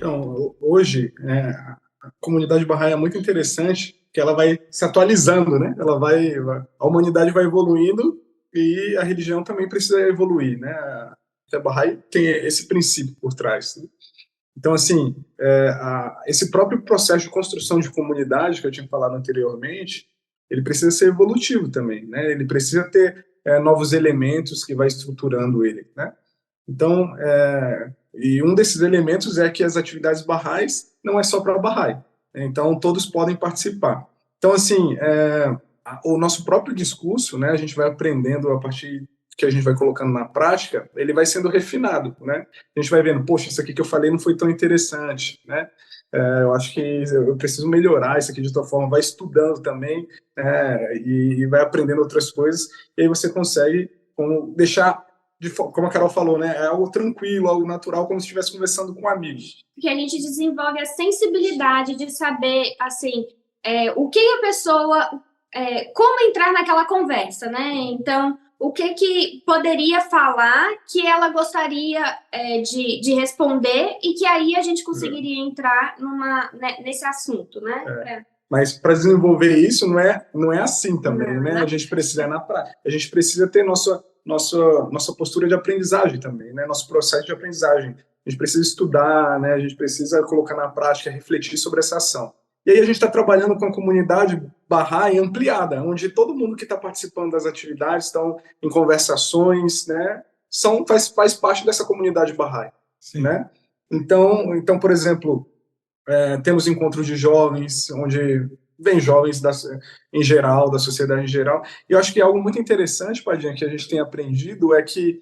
Então, hoje, a comunidade Bahá'í é muito interessante, que ela vai se atualizando, né? A humanidade vai evoluindo e a religião também precisa evoluir, né? A Bahá'í tem esse princípio por trás, né? Então, assim, esse próprio processo de construção de comunidade que eu tinha falado anteriormente, ele precisa ser evolutivo também, né? Ele precisa ter novos elementos que vai estruturando ele, né? Então, e um desses elementos é que as atividades barrais não é só para Bahá'í, né? Então todos podem participar. Então, assim, o nosso próprio discurso, né, a gente vai aprendendo a partir que a gente vai colocando na prática, ele vai sendo refinado, né? A gente vai vendo, poxa, isso aqui que eu falei não foi tão interessante, né? Eu acho que eu preciso melhorar isso aqui de outra forma, vai estudando também, e vai aprendendo outras coisas, e aí você consegue deixar como a Carol falou, né? É algo tranquilo, algo natural, como se estivesse conversando com amigos. Que a gente desenvolve a sensibilidade de saber, assim, o que a pessoa... como entrar naquela conversa, né? Então, o que poderia falar que ela gostaria de responder e que aí a gente conseguiria entrar nesse assunto, né? Mas para desenvolver isso não é assim também, né? A gente precisa a gente precisa ter nossa postura de aprendizagem também, né? Nosso processo de aprendizagem. A gente precisa estudar, né? A gente precisa colocar na prática, refletir sobre essa ação. E aí a gente está trabalhando com a comunidade Bahá'í ampliada, onde todo mundo que está participando das atividades estão em conversações, né? Faz parte dessa comunidade Bahá'í, né? Então, por exemplo, temos encontros de jovens, onde vem jovens em geral, da sociedade em geral. E eu acho que algo muito interessante, Padinha, que a gente tem aprendido é que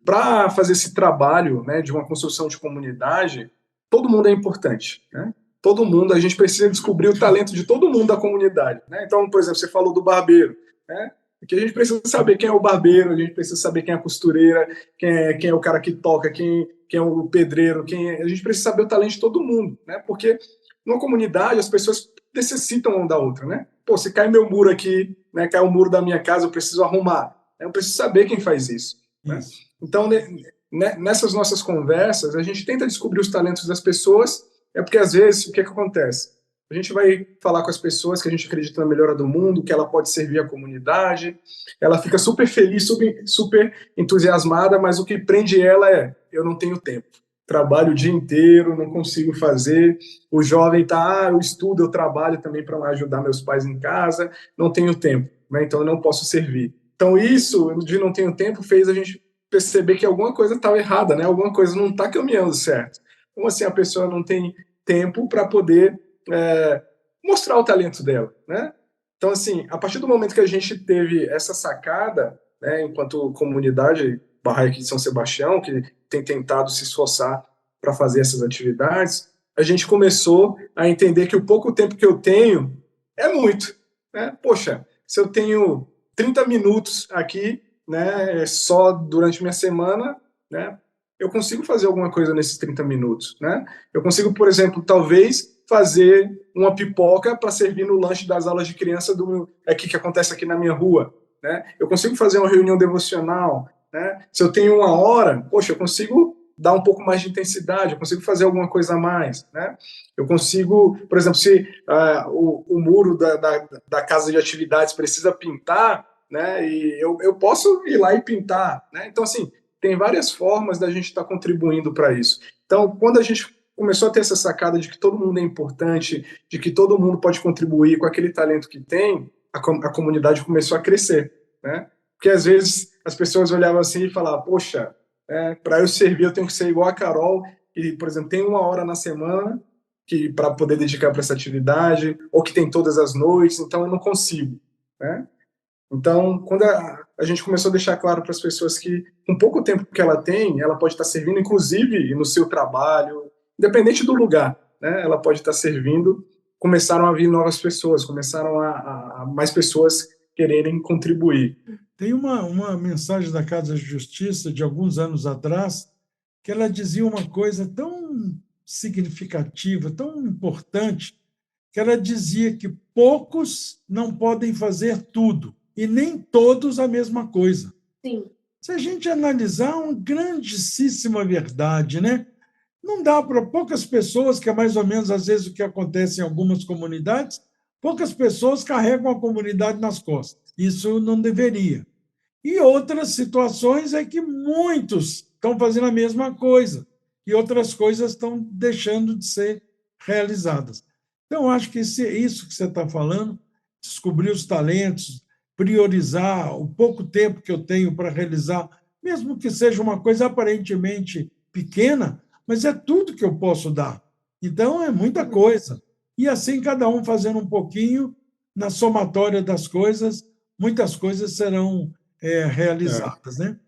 para fazer esse trabalho, né, de uma construção de comunidade, todo mundo é importante, né? Todo mundo, a gente precisa descobrir o talento de todo mundo da comunidade, né? Então, por exemplo, você falou do barbeiro, né? Porque a gente precisa saber quem é o barbeiro, a gente precisa saber quem é a costureira, quem é o cara que toca, quem é o pedreiro, a gente precisa saber o talento de todo mundo, né? Porque numa comunidade as pessoas necessitam uma da outra, né? Pô, se cai meu muro aqui, né? Cai o muro da minha casa, eu preciso arrumar. Eu preciso saber quem faz isso, né? Então, nessas nossas conversas, a gente tenta descobrir os talentos das pessoas, porque às vezes, o que acontece? A gente vai falar com as pessoas que a gente acredita na melhora do mundo, que ela pode servir à comunidade, ela fica super feliz, super entusiasmada, mas o que prende ela eu não tenho tempo. Trabalho o dia inteiro, não consigo fazer. O jovem eu estudo, eu trabalho também para ajudar meus pais em casa, não tenho tempo, né? Então eu não posso servir. Então isso, de não tenho tempo, fez a gente perceber que alguma coisa estava errada, né? Alguma coisa não está caminhando certo. Como assim a pessoa não tem tempo para poder mostrar o talento dela, né? Então, assim, a partir do momento que a gente teve essa sacada, né, enquanto comunidade Bahá'í aqui de São Sebastião, que tem tentado se esforçar para fazer essas atividades, a gente começou a entender que o pouco tempo que eu tenho é muito, né? Poxa, se eu tenho 30 minutos aqui, né, só durante minha semana, né, eu consigo fazer alguma coisa nesses 30 minutos, né? Eu consigo, por exemplo, talvez fazer uma pipoca para servir no lanche das aulas de criança que acontece aqui na minha rua, né? Eu consigo fazer uma reunião devocional, né? Se eu tenho uma hora, poxa, eu consigo dar um pouco mais de intensidade, eu consigo fazer alguma coisa a mais, né? Eu consigo, por exemplo, se o muro da casa de atividades precisa pintar, né? E eu posso ir lá e pintar, né? Então, assim, tem várias formas da gente estar contribuindo para isso. Então, quando a gente começou a ter essa sacada de que todo mundo é importante, de que todo mundo pode contribuir com aquele talento que tem, a comunidade começou a crescer, né? Porque às vezes as pessoas olhavam assim e falavam, poxa, para eu servir eu tenho que ser igual a Carol, que, por exemplo, tem uma hora na semana para poder dedicar para essa atividade, ou que tem todas as noites, então eu não consigo, né? Então, quando a gente começou a deixar claro para as pessoas que, com pouco tempo que ela tem, ela pode estar servindo, inclusive no seu trabalho, independente do lugar, né? Ela pode estar servindo. Começaram a vir novas pessoas, começaram a mais pessoas quererem contribuir. Tem uma mensagem da Casa de Justiça de alguns anos atrás que ela dizia uma coisa tão significativa, tão importante, que ela dizia que poucos não podem fazer tudo e nem todos a mesma coisa. Sim. Se a gente analisar, uma grandíssima verdade, né? Não dá para poucas pessoas, que é mais ou menos às vezes o que acontece em algumas comunidades, poucas pessoas carregam a comunidade nas costas. Isso não deveria. E outras situações é que muitos estão fazendo a mesma coisa e outras coisas estão deixando de ser realizadas. Então, acho que isso que você está falando, descobrir os talentos, priorizar o pouco tempo que eu tenho para realizar, mesmo que seja uma coisa aparentemente pequena, mas é tudo que eu posso dar. Então, é muita coisa. E assim, cada um fazendo um pouquinho, na somatória das coisas, muitas coisas serão realizadas, né?